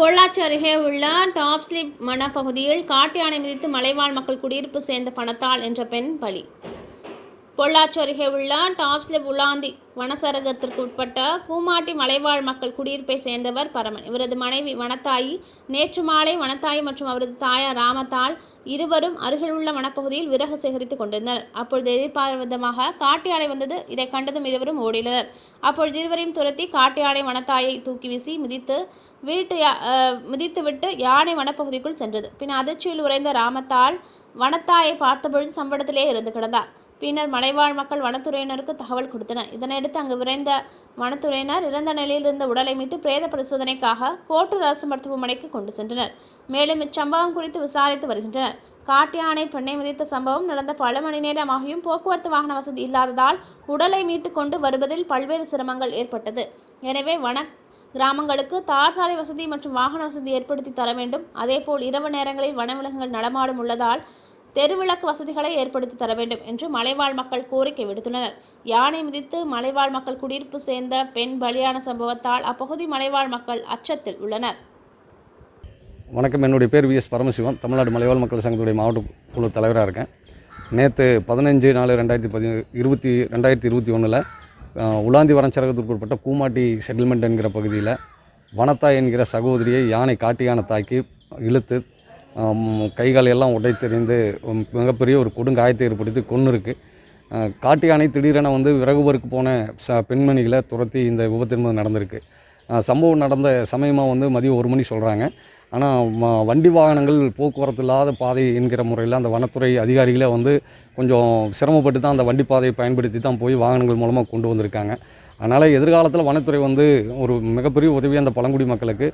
பொள்ளாச்சி அருகே உள்ள டாப்ஸ்லிப் வனப்பகுதியில் காட்டு யானை மிதித்து மலைவாழ் மக்கள் குடியிருப்பு சேர்ந்த பணத்தாள் என்ற பெண் பலி. பொள்ளாச்சி அருகே உள்ள டாப்ஸ்லிப் உலாந்தி வனச்சரகத்திற்கு உட்பட்ட கூமாட்டி மலைவாழ் மக்கள் குடியிருப்பை சேர்ந்தவர் பரமன். இவரது மனைவி வனத்தாயி. நேற்று மாலை வனத்தாயி மற்றும் அவரது தாயார் ராமத்தாள் இருவரும் அருகில் உள்ள வனப்பகுதியில் விறகு சேகரித்துக் கொண்டிருந்தனர். அப்பொழுது எதிர்பாராதமாக காட்டு யானை வந்தது. இதை கண்டதும் இருவரும் ஓடினர். அப்பொழுது இருவரையும் துரத்தி காட்டு யானை வனத்தாயை தூக்கி வீசி மிதித்துவிட்டு யானை வனப்பகுதிக்குள் சென்றது. பின் அதிர்ச்சியில் உறைந்த ராமத்தாள் வனத்தாயை பார்த்தபொழுது சம்பவத்திலே இறந்து கிடந்தார். பின்னர் மலைவாழ் மக்கள் வனத்துறையினருக்கு தகவல் கொடுத்தனர். இதனையடுத்து அங்கு விரைந்த வனத்துறையினர் இறந்த நிலையில் இருந்த உடலை மீட்டு பிரேத பரிசோதனைக்காக கோட்டூர் அரசு மருத்துவமனைக்கு கொண்டு சென்றனர். மேலும் இச்சம்பவம் குறித்து விசாரித்து வருகின்றனர். காட்டு யானை பெண்ணை மிதித்த சம்பவம் நடந்த பல மணி நேரமாகியும் போக்குவரத்து வாகன வசதி இல்லாததால் உடலை மீட்டு கொண்டு வருவதில் பல்வேறு சிரமங்கள் ஏற்பட்டது. எனவே வன கிராமங்களுக்கு தார் சாலை வசதி மற்றும் வாகன வசதி ஏற்படுத்தி தர வேண்டும். அதேபோல் இரவு நேரங்களில் வனவிலங்குகள் நடமாடும் உள்ளதால் தெருவிளக்கு வசதிகளை ஏற்படுத்தி தர வேண்டும் என்று மலைவாழ் மக்கள் கோரிக்கை விடுத்துள்ளனர். யானை மிதித்து மலைவாழ் மக்கள் குடியிருப்பு சேர்ந்த பெண் பலியான சம்பவத்தால் அப்பகுதி மலைவாழ் மக்கள் அச்சத்தில் உள்ளனர். வணக்கம், என்னுடைய பேர் வி.எஸ். பரமசிவம். தமிழ்நாடு மலைவாழ் மக்கள் சங்கத்துடைய மாவட்ட குழு தலைவராக இருக்கேன். நேற்று 15/4/2021 உலாந்தி வனச்சரகத்திற்கு உட்பட்ட கூமாட்டி செட்டில்மெண்ட் என்கிற பகுதியில் வனத்தாய் என்கிற சகோதரியை யானை காட்டு யானை தாக்கி இழுத்து கைகாலையெல்லாம் உடைத்தெறிந்து மிகப்பெரிய ஒரு கொடுங்காயத்தை ஏற்படுத்தி கொன்று இருக்குது. காட்டு யானை திடீரென விறகுபருக்கு போன பெண்மணிகளை துரத்தி இந்த விபத்து என்பது நடந்திருக்கு. சம்பவம் நடந்த சமயமாக மதியம் 1 மணி சொல்கிறாங்க. ஆனால் வண்டி வாகனங்கள் போக்குவரத்து இல்லாத பாதை என்கிற முறையில் அந்த வனத்துறை அதிகாரிகளே கொஞ்சம் சிரமப்பட்டு தான் அந்த வண்டி பாதையை பயன்படுத்தி தான் போய் வாகனங்கள் மூலமாக கொண்டு வந்திருக்காங்க. அதனால் எதிர்காலத்தில் வனத்துறை ஒரு மிகப்பெரிய உதவி அந்த பழங்குடி மக்களுக்கு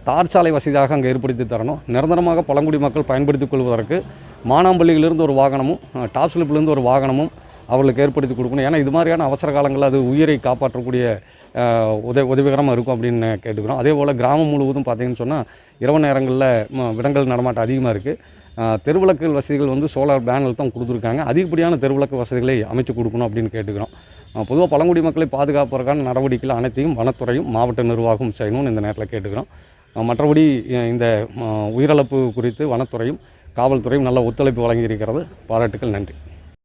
தார் சாலை வசதியாக அங்கே ஏற்படுத்தி தரணும். நிரந்தரமாக பழங்குடி மக்கள் பயன்படுத்திக் கொள்வதற்கு மானாம்பள்ளியிலிருந்து ஒரு வாகனமும் டாப்ஸ்லிப்லேருந்து ஒரு வாகனமும் அவர்களுக்கு ஏற்படுத்தி கொடுக்கணும். ஏன்னா இது மாதிரியான அவசர காலங்களில் அது உயிரை காப்பாற்றக்கூடிய உதவிகரமாக இருக்கும் அப்படின்னு கேட்டுக்கிறோம். அதே போல் கிராமம் முழுவதும் பார்த்திங்கன்னு சொன்னால் இரவு நேரங்களில் விலங்குகள் நடமாட்டம் அதிகமாக இருக்குது. தெருவிளக்கு வசதிகள் சோலார் பேனல் தான் கொடுத்துருக்காங்க. அதிகப்படியான தெருவிளக்கு வசதிகளை அமைச்சு கொடுக்கணும் அப்படின்னு கேட்டுக்கிறோம். பொதுவாக பழங்குடி மக்களை பாதுகாப்பதற்கான நடவடிக்கைகள் அனைத்தையும் வனத்துறையும் மாவட்ட நிர்வாகம் செய்யணும்னு இந்த நேரத்தில் கேட்டுக்கிறோம். மற்றபடி இந்த உயிரிழப்பு குறித்து வனத்துறையும் காவல்துறையும் நல்ல ஒத்துழைப்பு வழங்கியிருக்கிறது. பாராட்டுக்கள். நன்றி.